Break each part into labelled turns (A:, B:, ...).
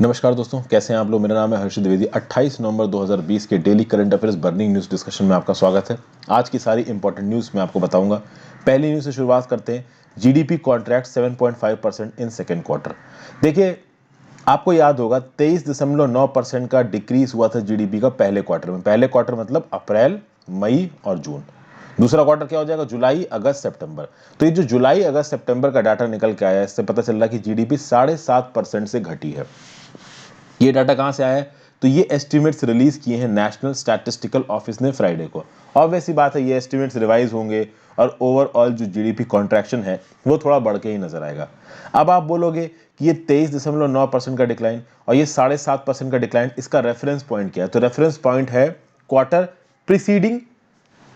A: नमस्कार दोस्तों, कैसे हैं आप लोग। मेरा नाम है हर्षित द्विवेदी। 28 नवंबर 2020 के daily current affairs burning news discussion में आपका स्वागत है। आज की सारी इंपॉर्टेंट न्यूज़ मैं आपको बताऊंगा। पहली न्यूज़ से शुरुआत करते हैं। GDP contract 7.5% in second quarter. देखिए, आपको याद होगा 23.9% का डिक्रीज हुआ था जीडीपी का पहले क्वार्टर में। पहले क्वार्टर मतलब अप्रैल, मई और जून। दूसरा क्वार्टर क्या हो जाएगा? जुलाई, अगस्त, सितंबर। तो ये जो जुलाई, अगस्त, सितंबर का डाटा निकल के आया है, इससे पता चल रहा है कि जीडीपी 7.5% से घटी है। ये डाटा कहां से आया है? तो ये एस्टिमेट्स रिलीज किए हैं नेशनल स्टैटिस्टिकल ऑफिस ने फ्राइडे को। ऑब्वियस सी बात है, ये एस्टिमेट्स रिवाइज होंगे और ओवरऑल जो जीडीपी कॉन्ट्रैक्शन है वो थोड़ा बढ़ के ही नजर आएगा। अब आप बोलोगे कि ये 23.9% का डिक्लाइन और ये 7.5% का डिक्लाइन, इसका रेफरेंस पॉइंट क्या है? तो रेफरेंस पॉइंट है क्वार्टर प्रीसीडिंग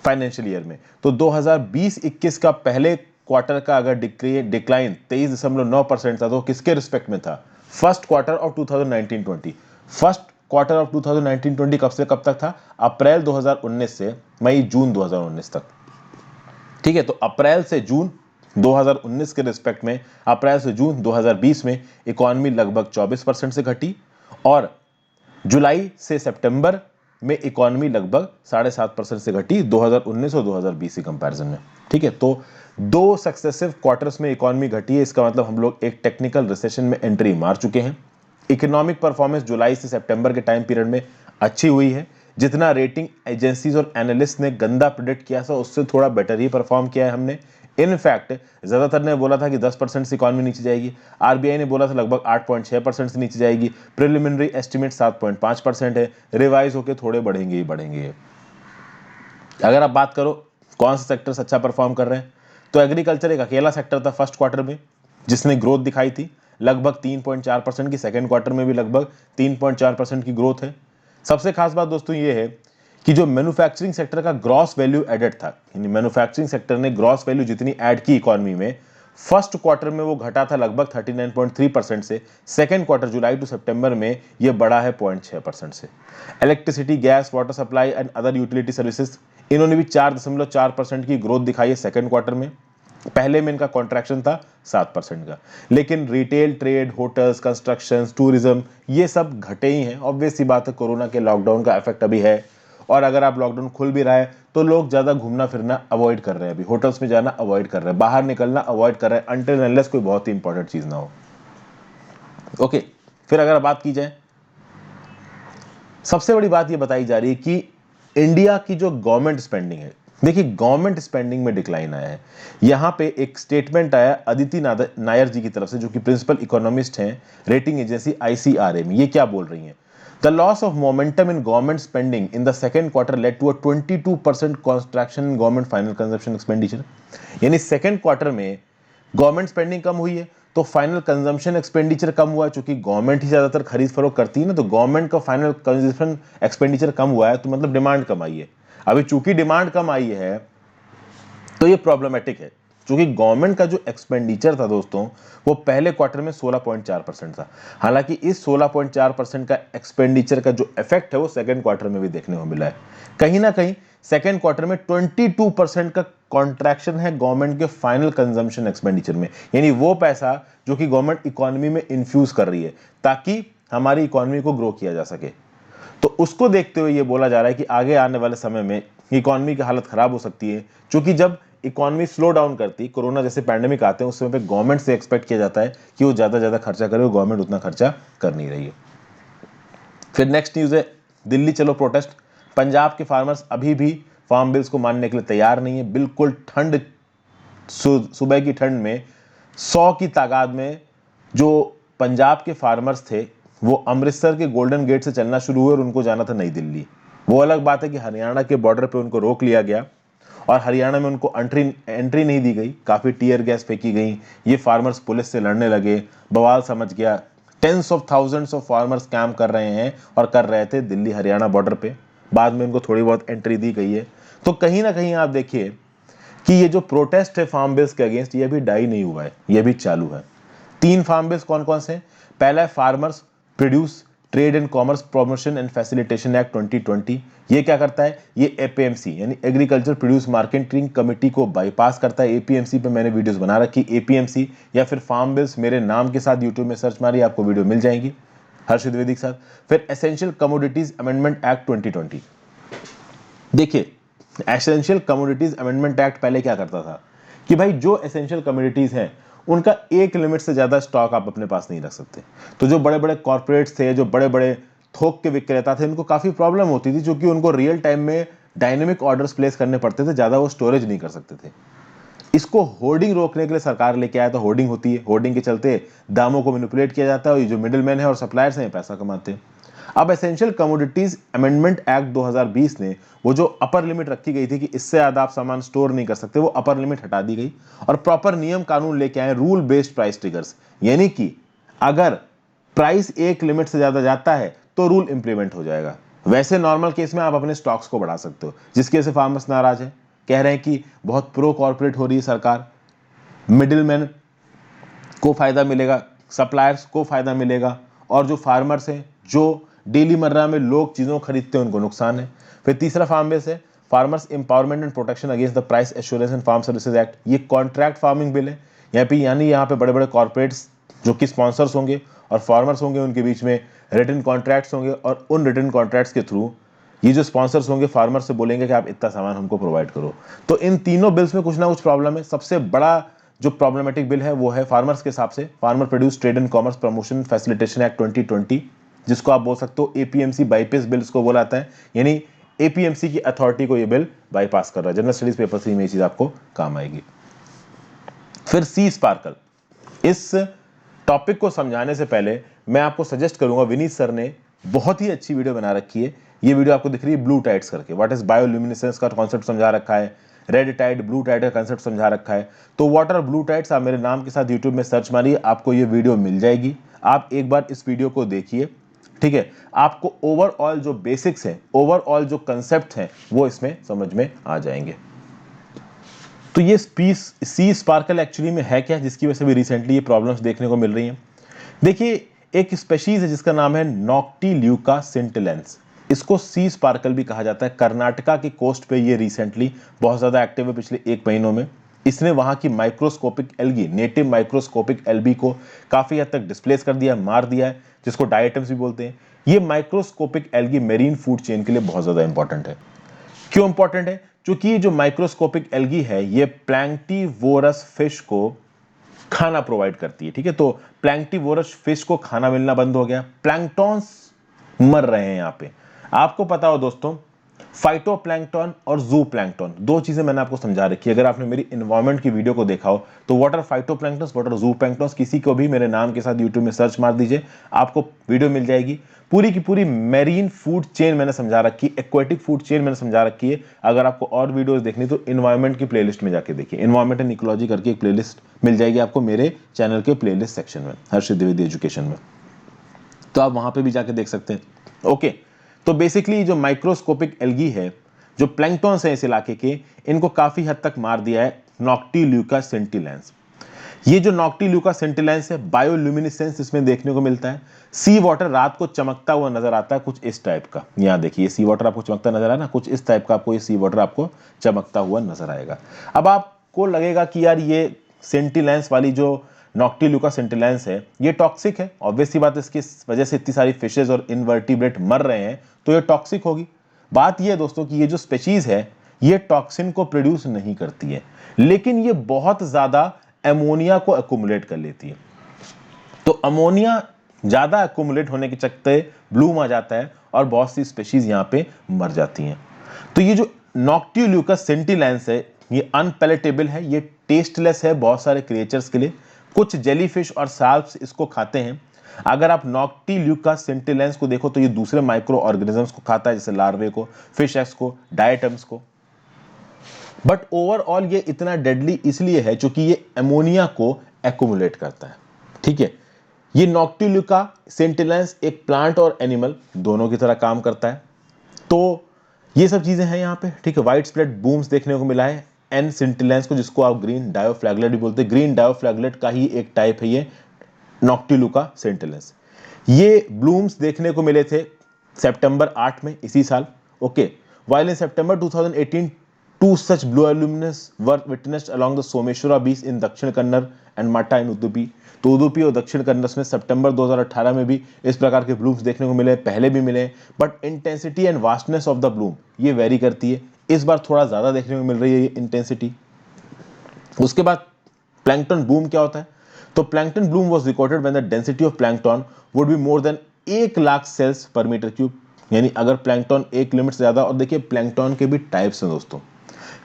A: फाइनेंशियल ईयर में। तो 2020-21 का पहले क्वार्टर का अगर डिक्लाइन 23.9% था तो किसके रिस्पेक्ट में था? First quarter of 2019-20। First quarter of 2019-20 कब से कब तक था? अप्रैल 2019 से मई जून 2019 तक। ठीक है, तो अप्रैल से जून 2019 के रिस्पेक्ट में अप्रैल से जून 2020 में इकोनॉमी लगभग 24% से घटी और जुलाई से सितंबर में इकोनॉमी लगभग 7.5% से घटी 2019 और 2020 के कंपैरिजन में। ठीक है, तो दो सक्सेसिव क्वार्टर्स में इकोनॉमी घटी है। इसका मतलब हम लोग एक टेक्निकल रिसेशन में एंट्री मार चुके हैं। इकोनॉमिक परफॉर्मेंस जुलाई से सितंबर के टाइम पीरियड में अच्छी हुई है। जितना रेटिंग एजेंसीज और एनालिस्ट ने गंदा प्रिडिक्ट किया था उससे थोड़ा बेटर ही परफॉर्म किया है हमने। इनफैक्ट ज्यादातर ने बोला था कि 10% से इकोनॉमी नीचे जाएगी। आरबीआई ने बोला था लगभग 8.6% से नीचे जाएगी। प्रिलिमिनरी एस्टिमेट 7.5% है। रिवाइज होकर थोड़े बढ़ेंगे ही बढ़ेंगे। अगर आप बात करो कौन से सेक्टर्स अच्छा परफॉर्म कर रहे हैं, तो एग्रीकल्चर एक अकेला सेक्टर था फर्स्ट क्वार्टर में जिसने ग्रोथ दिखाई थी लगभग 3.4% की। सेकेंड क्वार्टर में भी लगभग 3.4% की ग्रोथ है। सबसे खास बात दोस्तों ये है कि जो मैन्युफैक्चरिंग सेक्टर का ग्रॉस वैल्यू एडेड था, यानी मैन्युफैक्चरिंग सेक्टर ने ग्रॉस वैल्यू जितनी ऐड की इकोनॉमी में, फर्स्ट क्वार्टर में वो घटा था लगभग 39.3% से। सेकेंड क्वार्टर जुलाई टू सितंबर में ये बढ़ा है 0.6% से। Electricity, gas, water supply and other utility services, इन्होंने भी 4.4% की ग्रोथ दिखाई है सेकेंड क्वार्टर में। पहले में इनका कॉन्ट्रैक्शन था 7% का। लेकिन retail, trade, hotels, construction, tourism ये सब घटे ही हैं। ऑब्वियस सी बात है, कोरोना के लॉकडाउन का इफेक्ट अभी है और अगर आप लॉकडाउन खुल भी रहा है तो लोग ज्यादा घूमना फिरना अवॉइड कर रहे हैं। अभी होटल्स में जाना अवॉइड कर रहे हैं, बाहर निकलना अवॉइड कर रहे हैं अनटिल अनलेस कोई बहुत ही इंपॉर्टेंट चीज ना हो। ओके, फिर अगर बात की जाए, सबसे बड़ी बात यह बताई जा रही है कि इंडिया की जो गवर्नमेंट स्पेंडिंग है, देखिए गवर्नमेंट स्पेंडिंग में डिक्लाइन आया है। यहां पे एक स्टेटमेंट आया अदिति नायर जी की तरफ से, जो कि प्रिंसिपल इकोनॉमिस्ट हैं रेटिंग एजेंसी आईसीआरए में। ये क्या बोल रही हैं? The loss of momentum in government spending in the second quarter led to a 22% contraction in government final consumption expenditure. यानी सेकेंड क्वार्टर में गवर्नमेंट स्पेंडिंग कम हुई है तो फाइनल कंजम्पशन एक्सपेंडिचर कम हुआ है। चूंकि गवर्नमेंट ही ज्यादातर खरीद फरोख्त करती है ना, तो गवर्नमेंट का फाइनल कंजम्पशन एक्सपेंडिचर कम हुआ है तो मतलब डिमांड कम आई है। अभी चूंकि डिमांड कम आई है तो ये प्रॉब्लमेटिक है। क्योंकि गवर्नमेंट का जो एक्सपेंडिचर था दोस्तों, वो पहले क्वार्टर में 16.4% था। हालांकि इस 16.4% का एक्सपेंडिचर का जो इफेक्ट है वो सेकंड क्वार्टर में भी देखने को मिला है। कहीं ना कहीं सेकंड क्वार्टर में 22% का कॉन्ट्रैक्शन है गवर्नमेंट के फाइनल कंजम्पशन एक्सपेंडिचर में। यानी वो पैसा जो कि गवर्नमेंट इकोनॉमी में इन्फ्यूज कर रही है ताकि हमारी इकोनॉमी को ग्रो किया जा सके। तो उसको देखते हुए ये बोला जा रहा है कि आगे आने वाले समय में इकोनॉमी की हालत खराब हो सकती है। क्योंकि जब इकोनॉमी स्लो डाउन करती, कोरोना जैसे पैंडेमिक आते हैं, उस समय पे गवर्नमेंट से एक्सपेक्ट किया जाता है कि वो ज्यादा खर्चा करे, गवर्नमेंट उतना खर्चा कर नहीं रही है। फिर नेक्स्ट न्यूज है, दिल्ली चलो प्रोटेस्ट। पंजाब के फार्मर्स अभी भी फार्म बिल्स को मानने के लिए तैयार नहीं है। बिल्कुल ठंड, सुबह की ठंड में 100 की तादाद में जो पंजाब के फार्मर्स थे वो अमृतसर के गोल्डन गेट से चलना शुरू हुए और उनको जाना था नई दिल्ली। वो अलग बात है कि हरियाणा के बॉर्डर पे उनको रोक लिया गया और हरियाणा में उनको एंट्री नहीं दी गई। काफी टीयर गैस फेंकी गई। ये फार्मर्स पुलिस से लड़ने लगे, बवाल समझ गया। Tens of thousands of farmers camp कर रहे हैं और कर रहे थे दिल्ली हरियाणा बॉर्डर पे। बाद में उनको थोड़ी बहुत एंट्री दी गई है। तो कहीं ना कहीं आप देखिए कि ये जो प्रोटेस्ट है फार्म बिल्स के अगेंस्ट, ये भी डाई नहीं हुआ है, ये भी चालू है। 3 फार्म बिल्स कौन कौन से? पहला है farmers produce trade and commerce promotion and facilitation act 2020। ये क्या करता है? ये एपीएमसी यानी एग्रीकल्चर प्रोड्यूस मार्केटिंग कमेटी को बाईपास करता है। एपीएमसी पे मैंने वीडियोस बना रखी। एपीएमसी या फिर फार्म बिल्स मेरे नाम के साथ यूट्यूब में सर्च मारिए, आपको वीडियो मिल जाएंगी। हर्ष द्विवेदी के साथ। फिर एसेंशियल कमोडिटीज अमेंडमेंट एक्ट 2020। देखिए, एसेंशियल कमोडिटीज अमेंडमेंट एक्ट पहले क्या करता था कि भाई जो एसेंशियल कमोडिटीज हैं उनका एक लिमिट से ज्यादा स्टॉक आप अपने पास नहीं रख सकते। तो जो बड़े बड़े कॉर्पोरेट्स थे, जो बड़े बड़े थोक के विक्रेता थे, उनको काफी प्रॉब्लम होती थी क्योंकि उनको रियल टाइम में डायनेमिक ऑर्डर्स प्लेस करने पड़ते थे, ज्यादा वो स्टोरेज नहीं कर सकते थे। इसको होर्डिंग रोकने के लिए सरकार लेके आया। तो होर्डिंग होती है, होर्डिंग के चलते दामों को मैनिपुलेट किया जाता है और ये जो मिडिलमैन है और सप्लायर्स हैं पैसा कमाते हैं। अब एसेंशियल कमोडिटीज अमेंडमेंट एक्ट 2020 ने वो जो अपर लिमिट रखी गई थी कि इससे ज्यादा आप सामान स्टोर नहीं कर सकते, वो अपर लिमिट हटा दी गई और प्रॉपर नियम कानून लेके आए, रूल बेस्ड प्राइस ट्रिगर्स। यानी कि अगर प्राइस एक लिमिट से ज्यादा जाता है तो रूल इंप्लीमेंट हो जाएगा। वैसे नॉर्मल केस में आप अपने स्टॉक्स को बढ़ा सकते हो, जिसकी वजह से फार्मर्स नाराज है, कह रहे हैं कि बहुत प्रो कॉर्पोरेट हो रही है सरकार, मिडिलमैन को फायदा मिलेगा, सप्लायर्स को फायदा मिलेगा और जो फार्मर्स हैं, जो डेली मर्रा में लोग चीजों को खरीदते हैं, उनको नुकसान है। फिर तीसरा फार्म बेस है farmers empowerment and protection against the price assurance and farm services act. ये कॉन्ट्रैक्ट फार्मिंग बिल है। यहाँ पे बड़े बड़े कॉर्पोरेट्स जो कि स्पॉन्सर्स होंगे और फार्मर्स होंगे, उनके बीच में रिटन कॉन्ट्रैक्ट्स होंगे और उन रिटन कॉन्ट्रैक्ट्स के थ्रू ये जो स्पॉन्सर्स होंगे फार्मर से बोलेंगे कि आप इतना सामान हमको प्रोवाइड करो। तो इन तीनों बिल्स में कुछ ना कुछ प्रॉब्लम है। सबसे बड़ा जो प्रॉब्लमेटिक बिल है वो है फार्मर्स के हिसाब से farmer produce trade and commerce promotion facilitation act 2020, जिसको आप बोल सकते हो एपीएमसी बाईपास बिल इसको बोला जाता है। यानी एपीएमसी की अथॉरिटी को ये बिल बाईपास कर रहा है। जनरल स्टडीज पेपर 3 में ये चीज आपको काम आएगी। फिर सी स्पार्कल। इस टॉपिक को समझाने से पहले मैं आपको सजेस्ट करूंगा, विनीत सर ने बहुत ही अच्छी वीडियो बना रखी है। ये वीडियो आपको दिख रही है ब्लू टाइड्स करके, व्हाट इज बायोल्यूमिनेसेंस का कॉन्सेप्ट समझा रखा है, रेड टाइड ब्लू टाइड का कॉन्सेप्ट समझा रखा है। तो वाटर ब्लू टाइड्स आप मेरे नाम के साथ यूट्यूब में सर्च मारिए, आपको ये वीडियो मिल जाएगी। आप एक बार इस वीडियो को देखिए, ठीक है। आपको ओवरऑल जो बेसिक्स है, ओवरऑल जो कंसेप्ट हैं, वो इसमें समझ में आ जाएंगे। तो ये सी स्पार्कल एक्चुअली में है क्या, जिसकी वजह से भी रिसेंटली ये प्रॉब्लम्स देखने को मिल रही हैं। देखिए, एक स्पेशीज है जिसका नाम है नॉक्टिल्यूका सिंटिलेंस। इसको सी स्पार्कल भी कहा जाता है। कर्नाटका की कोस्ट पे ये रिसेंटली बहुत ज्यादा एक्टिव है पिछले 1 महीनों में। इसने वहां की microscopic algae, native microscopic algae को काफी हद तक डिस्प्लेस कर दिया, मार दिया है, जिसको डायटम्स भी बोलते हैं। ये microscopic algae marine food chain के लिए बहुत ज्यादा इंपॉर्टेंट है। क्यों इंपॉर्टेंट है? क्योंकि ये जो माइक्रोस्कोपिक एल्गी है ये प्लैंक्टिवोरस फिश को खाना प्रोवाइड करती है, ठीक है। तो प्लैंक्टिवोरस फिश को खाना मिलना बंद हो गया, प्लैंक्टॉन्स मर रहे हैं यहाँ पे। आपको पता हो दोस्तों, फाइटोप्लैंक्टन और जू प्लैंक्टन, दो चीजें मैंने आपको समझा रखी है। अगर आपने मेरी एनवायरमेंट की वीडियो को देखा हो तो what are phytoplanktons, what are zooplanktons, किसी को भी मेरे नाम के साथ यूट्यूब में सर्च मार दीजिए, आपको वीडियो मिल जाएगी। पूरी की पूरी मेरीन फूड चेन मैंने समझा रखी है, एक्वेटिक फूड चेन मैंने समझा रखी है। अगर आपको और वीडियोस देखनी तो एनवायरमेंट की प्लेलिस्ट में जाके देखिए, एनवायरमेंट एंड इकोलॉजी करके एक प्लेलिस्ट मिल जाएगी आपको मेरे चैनल के प्लेलिस्ट सेक्शन में, हर्ष द्विवेदी एजुकेशन में। तो आप वहां पे भी जाके देख सकते हैं। ओके, तो बेसिकली जो माइक्रोस्कोपिक एल्गी है, जो प्लैंक्टॉन्स हैं इस इलाके के, इनको काफी हद तक मार दिया है नॉक्टिल्यूका सेंटिलेंस। ये जो नॉक्टिल्यूका सेंटिलेंस है, बायोल्यूमिनेसेंस इसमें देखने को मिलता है। सी वाटर रात को चमकता हुआ नजर आता है, कुछ इस टाइप का। यहां देखिए, सी वाटर आपको चमकता नजर आया ना, कुछ इस टाइप का आपको ये सी वाटर आपको चमकता हुआ नजर आएगा। अब आपको लगेगा कि यार ये सेंटिलेंस वाली जो नॉक्टिल्यूका सेंटिलेंस है ये टॉक्सिक है, ऑब्वियस सी बात, इसकी वजह से इतनी सारी फिशेज और इनवर्टिब्रेट मर रहे हैं तो ये टॉक्सिक होगी। बात ये है दोस्तों कि ये जो स्पेशीज है ये टॉक्सिन को प्रोड्यूस नहीं करती है, लेकिन ये बहुत ज्यादा एमोनिया को एक्युमुलेट कर लेती है। तो अमोनिया ज्यादा एक्युमुलेट होने के चलते ब्लूम आ जाता है और बहुत सी स्पेशीज यहां पे मर जाती हैं। तो ये जो नॉक्टिल्यूकस सेंटिलेंस है ये अनपैलेटेबल है, ये टेस्टलेस है बहुत सारे क्रिएचर्स के लिए। कुछ जेलीफिश और साल्प्स इसको खाते हैं। अगर आप नॉक्टिल्यूका सेंटिलेंस को देखो तो ये दूसरे माइक्रो ऑर्गेनिजम्स को खाता है, जैसे लार्वे को, फिश एक्स को, डायटम्स को। बट ओवरऑल ये इतना डेडली इसलिए है क्योंकि ये एमोनिया को एक्युमुलेट करता है, ठीक है। ये नॉक्टिल्यूका सेंटिलेंस एक प्लांट और एनिमल दोनों की तरह काम करता है। तो ये सब चीजें हैं यहाँ पे, ठीक है। वाइड स्प्रेड बूम्स देखने को मिला है एन सेंटिलेंस को, जिसको आप ग्रीन डायोफ्लैगलेट भी बोलते हैं। ग्रीन डायोफ्लैगलेट का ही एक टाइप है ये नॉक्टिल्यूका सेंटिलेंस। ये ब्लूम्स देखने को मिले थे सितंबर 8 में इसी साल, okay. While in September 2018 Two such bioluminescence were witnessed along the Someshwara beach in दक्षिण Kannada and Matta in Udupi. तो उडुपी और दक्षिण कन्नड़ में सितंबर 2018 में भी इस प्रकार के ब्लूम्स देखने को मिले, पहले भी मिले, but intensity and vastness of the Bloom ये वेरी करती है। इस बार थोड़ा ज्यादा देखने को मिल रही है ये इंटेंसिटी। उसके बाद प्लैंकटन बूम क्या होता है? तो plankton bloom was recorded when the density of plankton would be more than 1 lakh cells per metre cube, यानी अगर प्लैंकटन एक लिमिट से ज्यादा। और देखिए प्लैंकटन के भी टाइप्स हैं दोस्तों,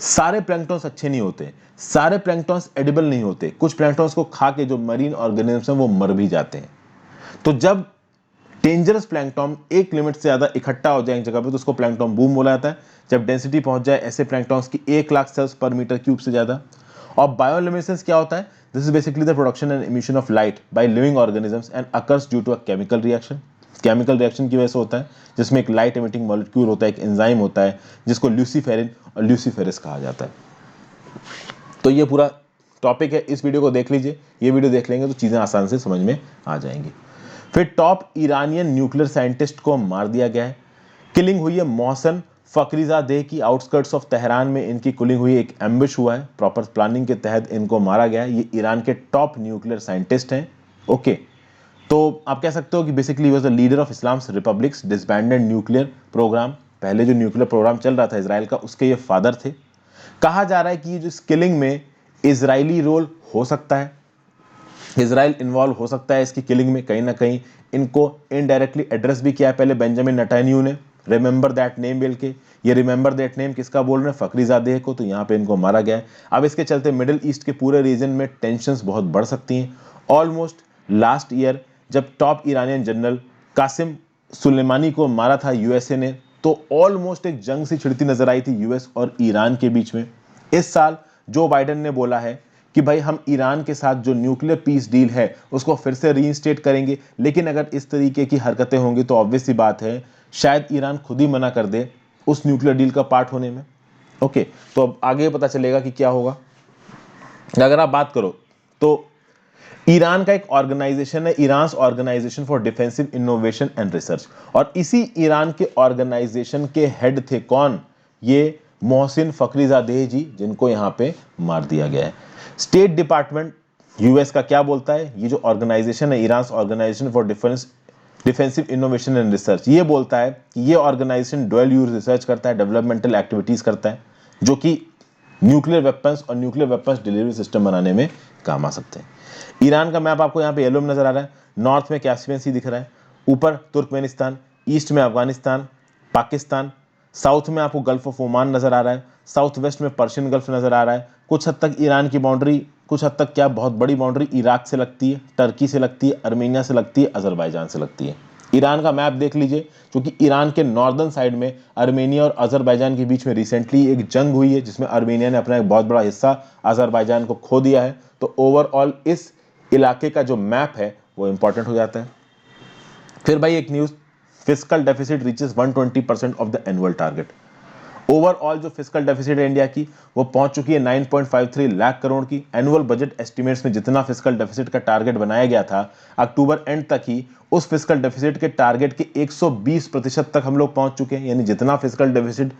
A: सारे प्लैंकटन्स अच्छे नहीं होते, सारे प्लैंकटन्स एडिबल नहीं होते, कुछ प्लैंकटन्स को खा के जो मरीन ऑर्गेनिज्म्स हैं वो मर भी जाते हैं। तो जब डेंजरस प्लैंकटन एक लिमिट से ज्यादा इकट्ठा हो जाए एक जगह पे तो उसको प्लैंकटन बूम बोला जाता है। जब डेंसिटी पहुंच जाए ऐसे प्लैंकटन्स की 1 lakh cells per metre cube से ज्यादा। और बायोल्यूमिनेसेंस क्या होता है? This is basically the production and emission of light by living organisms and occurs due to a chemical reaction. Chemical reaction की वजह से होता है, जिसमें एक लाइट एमिटिंग मॉलिक्यूल होता है, एक एंजाइम होता है जिसको ल्यूसीफेरिन और ल्यूसीफेरस कहा जाता है। तो ये पूरा टॉपिक है, इस वीडियो को देख लीजिए, ये वीडियो देख लेंगे तो चीजें आसान से समझ में आ जाएंगी। फिर टॉप ईरानियन न्यूक्लियर साइंटिस्ट को मार दिया गया है। किलिंग हुई है मोहसन फकरीजादेह की आउटस्कर्ट्स ऑफ तेहरान में, इनकी किलिंग हुई, एक एम्बुश हुआ है, प्रॉपर प्लानिंग के तहत इनको मारा गया है। ये ईरान के टॉप न्यूक्लियर साइंटिस्ट हैं। ओके, तो आप कह सकते हो कि basically was the leader of Islam's republics disbanded nuclear programme. पहले जो न्यूक्लियर प्रोग्राम चल रहा था इसराइल का, उसके ये फादर थे। कहा जा रहा है कि ये जो किलिंग में इजरायली रोल हो सकता है, इजराइल इन्वॉल्व हो सकता है इसकी किलिंग में कहीं ना कहीं। इनको इनडायरेक्टली एड्रेस भी किया है पहले बेंजामिन नेतन्याहू ने, रिमेंबर दैट नेम बोल के। ये रिमेंबर दैट नेम किसका बोल रहे हैं? फकरीजादेह को। तो यहाँ पे इनको मारा गया है। अब इसके चलते मिडिल ईस्ट के पूरे रीजन में टेंशंस बहुत बढ़ सकती हैं। ऑलमोस्ट लास्ट ईयर जब top Iranian general Qasem Soleimani को मारा था यूएसए ने, तो ऑलमोस्ट एक जंग सी छिड़ती नजर आई थी यूएस और ईरान के बीच में। इस साल जो बाइडेन ने बोला है कि भाई हम ईरान के साथ जो न्यूक्लियर पीस डील है उसको फिर से रीइंस्टेट करेंगे, लेकिन अगर इस तरीके की हरकतें होंगी तो ऑब्वियस सी बात है शायद ईरान खुद ही मना कर दे उस न्यूक्लियर डील का पार्ट होने में। ओके, तो अब आगे पता चलेगा कि क्या होगा। अगर आप बात करो तो ईरान का एक ऑर्गेनाइजेशन है, Iran organization for defensive innovation and research, और इसी ईरान के ऑर्गेनाइजेशन के हेड थे कौन? ये मोहसिन फकरीजादेह जी, जिनको यहां पे मार दिया गया है। स्टेट डिपार्टमेंट यूएस का क्या बोलता है? ये जो ऑर्गेनाइजेशन है Iran organization for defensive innovation and research, ये बोलता है कि ये ऑर्गेनाइजेशन डुअल यूज रिसर्च करता है, डेवलपमेंटल एक्टिविटीज करता है, जो कि न्यूक्लियर वेपन्स और न्यूक्लियर वेपन्स डिलीवरी सिस्टम बनाने में काम आ सकते हैं। ईरान का मैप आपको यहाँ पे येलो में नजर आ रहा है। नॉर्थ में कैस्पियन सी दिख रहा है, ऊपर तुर्कमेनिस्तान, ईस्ट में अफगानिस्तान, पाकिस्तान, साउथ में आपको गल्फ ऑफ ओमान नजर आ रहा है, साउथ वेस्ट में पर्शियन गल्फ नजर आ रहा है। कुछ हद तक ईरान की बाउंड्री, कुछ हद तक क्या बहुत बड़ी बाउंड्री इराक से लगती है, टर्की से लगती है, अर्मेनिया से लगती है, अजरबैजान से लगती है। ईरान का मैप देख लीजिए, क्योंकि ईरान के नॉर्दर्न साइड में अर्मेनिया और अजरबैजान के बीच में रिसेंटली एक जंग हुई है जिसमें अर्मेनिया ने अपना एक बहुत बड़ा हिस्सा अजरबैजान को खो दिया है। तो ओवरऑल इस इलाके का जो मैप है वो इंपॉर्टेंट हो जाता है। फिर भाई एक news, fiscal deficit reaches 120% of the annual target. Overall जो फिस्कल डेफिसिट है इंडिया की वो पहुंच चुकी है 9.53 लाख करोड़ की। एनुअल बजट एस्टिमेट्स में जितना फिस्कल डेफिसिट का टारगेट बनाया गया था, अक्टूबर एंड तक ही उस फिस्कल डेफिसिट के टारगेट के 120% तक हम लोग पहुंच चुके हैं। यानी जितना फिस्कल डेफिसिट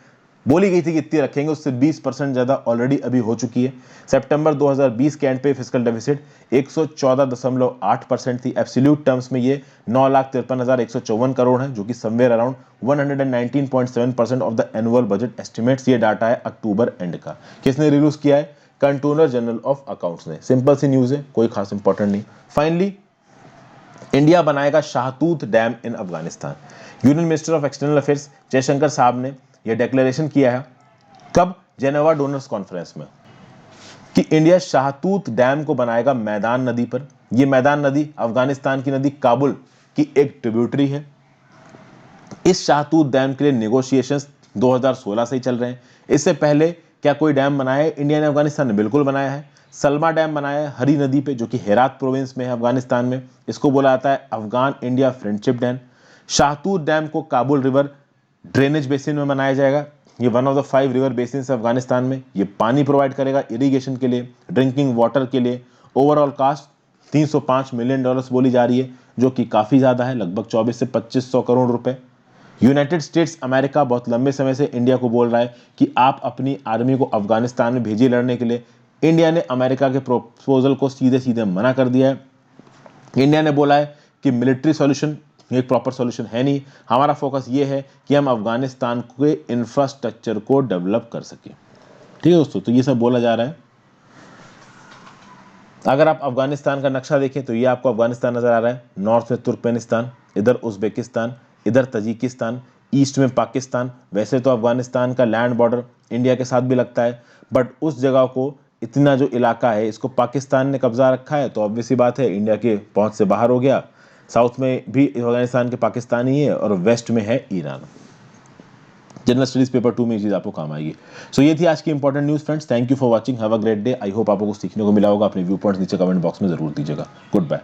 A: बोली गई थी कि इतनी रखेंगे, उससे 20% ज्यादा ऑलरेडी अभी हो चुकी है। सितंबर 2020 के एंड पे फिस्कल डेफिसिट 114.8% थी। एब्सोल्यूट टर्म्स में ये 9,53,154 करोड़ है, जो कि somewhere around 119.7% of the annual budget estimates. ये डाटा है अक्टूबर एंड का। किसने रिलीज किया है? कंट्रोलर जनरल ऑफ अकाउंट्स ने। सिंपल सी न्यूज है, कोई खास इंपॉर्टेंट नहीं। फाइनली इंडिया बनाएगा Shahtoot dam in Afghanistan. Union minister of external affairs Jaishankar साहब ने यह डिक्लेरेशन किया है, कब? जेनेवा डोनर्स कॉन्फ्रेंस में, कि इंडिया शाहतूत डैम को बनाएगा मैदान नदी पर। यह मैदान नदी अफगानिस्तान की नदी काबुल की एक ट्रिब्यूटरी है। इस शाहतूत डैम के लिए नेगोशिएशंस 2016 से ही चल रहे हैं। इससे पहले क्या कोई डैम बनाया है इंडिया ने अफगानिस्तान ने? बिल्कुल बनाया है। सलमा डैम बनाया है हरी नदी पे, जो कि हेरात प्रोविंस में है अफगानिस्तान में। इसको बोला जाता है Afghan India friendship dam. Shahtoot dam को काबुल रिवर ड्रेनेज बेसिन में बनाया जाएगा। ये one of the 5 river basin है अफगानिस्तान में। ये पानी प्रोवाइड करेगा इरिगेशन के लिए, ड्रिंकिंग वाटर के लिए। ओवरऑल कास्ट $305 मिलियन बोली जा रही है, जो कि काफी ज्यादा है, लगभग 24 से 2500 करोड़ रुपए। यूनाइटेड स्टेट्स अमेरिका बहुत लंबे समय से इंडिया को बोल रहा है कि आप अपनी आर्मी को अफगानिस्तान में भेजिए लड़ने के लिए। इंडिया ने अमेरिका के प्रपोजल को सीधे सीधे मना कर दिया है। इंडिया ने बोला है कि मिलिट्री सॉल्यूशन एक प्रॉपर सॉल्यूशन है नहीं, हमारा फोकस ये है कि हम अफगानिस्तान के इंफ्रास्ट्रक्चर को डेवलप कर सकें। ठीक है दोस्तों, तो ये सब बोला जा रहा है। अगर आप अफगानिस्तान का नक्शा देखें तो ये आपको अफगानिस्तान नजर आ रहा है। नॉर्थ में तुर्कमेनिस्तान, इधर उज्बेकिस्तान, इधर तजिकिस्तान, ईस्ट में पाकिस्तान। वैसे तो अफगानिस्तान का लैंड बॉर्डर इंडिया के साथ भी लगता है, बट उस जगह को, इतना जो इलाका है, इसको पाकिस्तान ने कब्जा रखा है, तो ऑब्वियस सी बात है इंडिया के पहुंच से बाहर हो गया। साउथ में भी अफगानिस्तान के पाकिस्तानी है और वेस्ट में है ईरान। जनरल स्टडीज पेपर 2 में ये चीज़ आपको काम आएगी। सो ये थी आज की important news friends. Thank you for watching, have a great day. I hope आपको कुछ सीखने को मिला होगा। अपने व्यू पॉइंट्स नीचे कमेंट बॉक्स में जरूर दीजिएगा। Good bye.